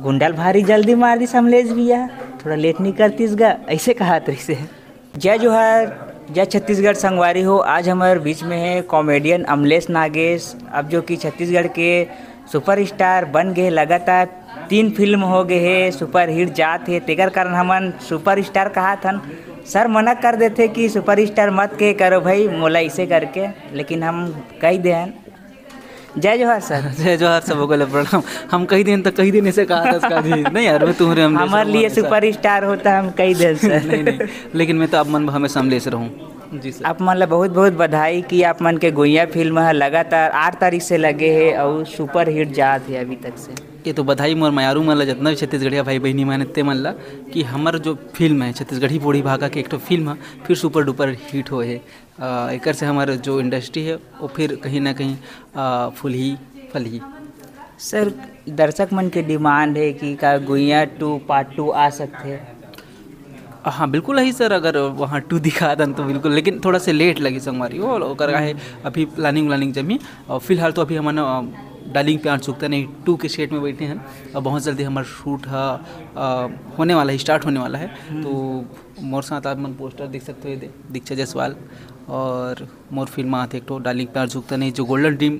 गुंडल भारी जल्दी मार दी समलेश भैया, थोड़ा लेट नहीं करतीस गा, ऐसे कहा तरी से। जय जोहार, जय छत्तीसगढ़ संगवारी हो। आज हमारे बीच में है कॉमेडियन अमलेश नागेश, अब जो कि छत्तीसगढ़ के सुपरस्टार बन गए। लगातार 3 फिल्म हो गए है, सुपर हिट जात है, तेकर कारण हमन सुपरस्टार कहा था। सर मना कर देते कि सुपरस्टार मत के करो भाई मोला इसे करके, लेकिन हम कह दें। जय जोहार सर। जय जोहार, सबको प्रणाम। हम कई दिन तक कई दिन ऐसे कहा था जी, नहीं यार मैं तुम्हारे हमारे लिए सुपरस्टार होता हम कई दिन सर। नहीं, लेकिन मैं तो आप मन हमेशा समलेश रहूँ जी सर। आप मन ला बहुत बहुत बधाई कि आप मन के गुइया फिल्म है लगातार 8 तारीख से लगे है और सुपर हिट जात है अभी तक से। ये तो बधाई मोर मयारू मन ला, जितना भी छत्तीसगढ़िया भाई बहनी माने ते मन ला कि हमार जो फिल्म है छत्तीसगढ़ी बूढ़ी भागा के एक तो फिल्म है फिर सुपर डुपर हिट हो है। एक से हमारे जो इंडस्ट्री है वो फिर कहीं ना कहीं फुल ही फल ही। सर दर्शक मन के डिमांड है कि का गुइया 2 पार्ट 2 आ सकते हैं। हाँ बिल्कुल है सर, अगर वहाँ 2 दिखा दन तो बिल्कुल, लेकिन थोड़ा से लेट लगी संगवारी वो ओकर है अभी प्लानिंग जमी। और फिलहाल तो अभी हमारा डालिंग पे आ चुकता नहीं 2 के सेट में बैठे हैं और बहुत जल्दी हमारा शूट होने वाला है, स्टार्ट होने वाला है। तो मोर साथ आप मन पोस्टर देख सकते हो, दीक्षा जायसवाल और मोर फिल्म आते एक तो डालिंग पे आ चुकता नहीं जो गोल्डन ड्रीम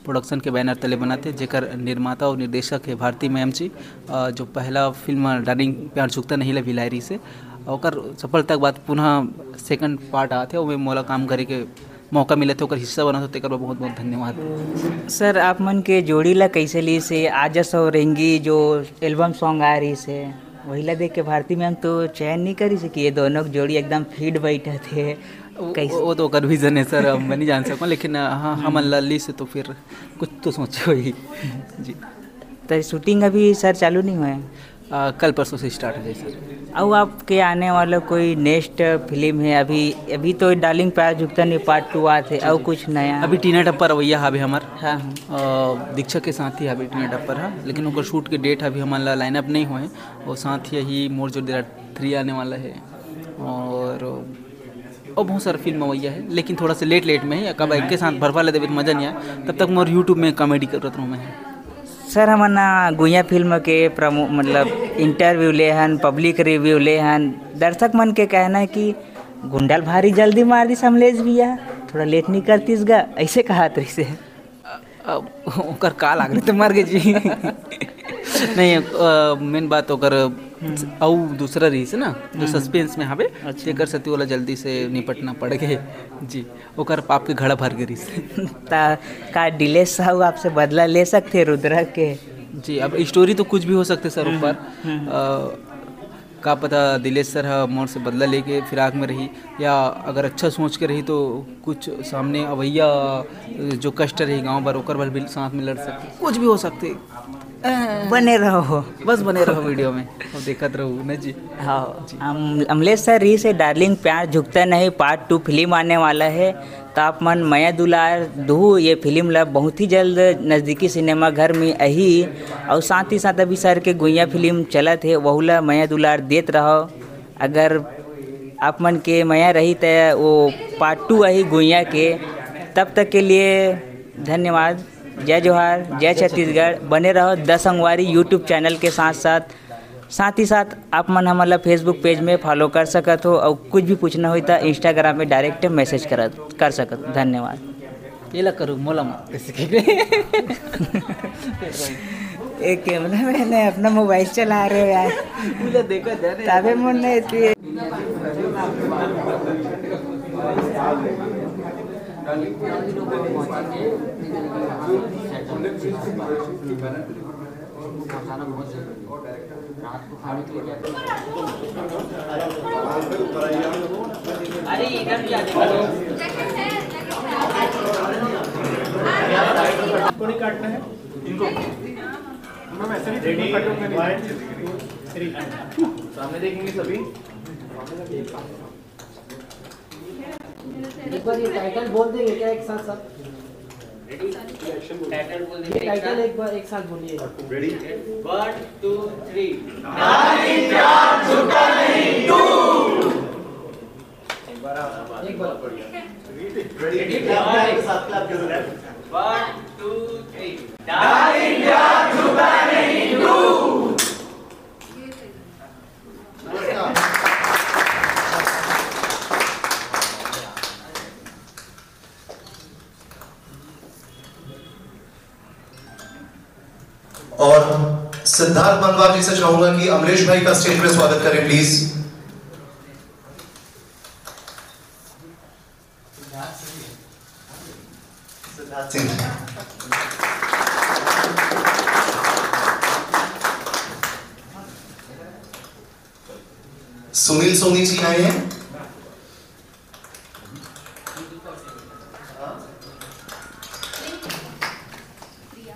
प्रोडक्शन के बैनर तले बनाते, जेकर निर्माता और निर्देशक है भारती मैम जी। जो पहला फिल्म डार्लिंग प्यार चुकता नहीं ला भिलायरी से और सफलता के बाद पुनः सेकंड पार्ट आते और मोला काम करे के मौका मिले थे और हिस्सा बना तो बहुत बहुत धन्यवाद। सर आप मन के जोड़ी ला कैसे ली से आज सौ रहेंगी जो एल्बम सॉन्ग आ रही से वही ला देख के भारती मैम तो चयन नहीं करी से कि ये दोनों जोड़ी एकदम फिट बैठे थे। वो तो कर विजन है सर, मैं नहीं जान सकूँ, लेकिन हाँ हम लल्ली से तो फिर कुछ तो सोचे ही जी। तो शूटिंग अभी सर चालू नहीं हुआ है? कल परसों से स्टार्ट हो गई सर। अब आपके आने वाला कोई नेक्स्ट फिल्म है? अभी तो डार्लिंग प्यार झुकता नहीं पार्ट 2 आते और कुछ नया अभी टीना टप्पर रवैया हावे हमार। हाँ दीक्षा के साथ ही हावे टीना टप्पर है, लेकिन उनका शूट के डेट अभी हमारा लाइनअप नहीं हुए और साथ ही मोर जो 3 आने वाला है और बहुत सारा फिल्म वैया है, लेकिन थोड़ा सा लेट में है। कब एक के साथ भरवा ले देवे मज़ा नहीं आया, तब तक मोर यूट्यूब में कॉमेडी करत रहूँ मैं। सर हमना गुइया फिल्म के प्रमो मतलब इंटरव्यू ले हन, पब्लिक रिव्यू ले हन, दर्शक मन के कहना है कि गुंडल भारी जल्दी मार दी समलेश भैया, थोड़ा लेट नहीं करतीस गा, ऐसे कहा तरी से। ओकर का लाग रहे तो मर गए जी। नहीं मेन बात ओकर और दूसरा रही से ना जो सस्पेंस में हवे जेकर सती वाला जल्दी से निपटना पड़ गए जी, ओकर पाप के घड़ा भर गई से। का डिले साहब आपसे बदला ले सकते रुद्रा के? जी अब स्टोरी तो कुछ भी हो सकते सर ऊपर, का पता दिलेश सर मोर से बदला लेके फिराक में रही या अगर अच्छा सोच के रही तो कुछ सामने अवैया जो कष्ट रही गांव भर ओकर भर भी साथ में लड़ सकते, कुछ भी हो सकते। बने रहो, बस बने रहो वीडियो में और देखते रहो ना जी। हाँ अमलेश सर री से डार्लिंग प्यार झुकता नहीं पार्ट 2 फिल्म आने वाला है। तो आप मन माया दुलार 2 ये फिल्म ला बहुत ही जल्द नज़दीकी सिनेमा घर में अही और साथ ही साथ अभी सर के गुइया फिल्म चलत है वहू ला माया दुलार देत रहो। अगर आप मन के माया रही तो वो पार्ट 2 अही गुइया के, तब तक के लिए धन्यवाद। जय जोहार, जय छत्तीसगढ़। बने रहो द संगवारी यूट्यूब चैनल के साथ ही साथ आप मन हमारा फेसबुक पेज में फॉलो कर सकत हो और कुछ भी पूछना हो तो इंस्टाग्राम में डायरेक्ट मैसेज कर सकत। धन्यवाद। ये ला करूँ मोला एक कैमरा मैंने अपना मोबाइल चला रहे हो यार, मुझे देखा जाने तबे मन नहीं अरे इधर भी को नहीं काटना है इनको, हम ऐसे भी रेडी सामने देखेंगे सभी। एक बार ये टाइटल बोल देंगे क्या एक साथ सब? टाइटल बोल देंगे, टाइटल एक बार एक साथ बोलिए। रेडी 1 2 3 डार्लिंग प्यार झुकता नहीं 2। एक बार रेडी एक साथ क्लैप करो। 1 2 3 डार्लिंग प्यार झुकता नहीं 2। और सिद्धार्थ मनवार जी से चाहूंगा कि अमरीश भाई का स्टेज पे स्वागत करें प्लीज। सिद्धार्थ सिंह जी। सुनील सोनी जी आए हैं।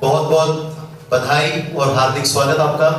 बहुत बहुत बधाई और हार्दिक स्वागत आपका।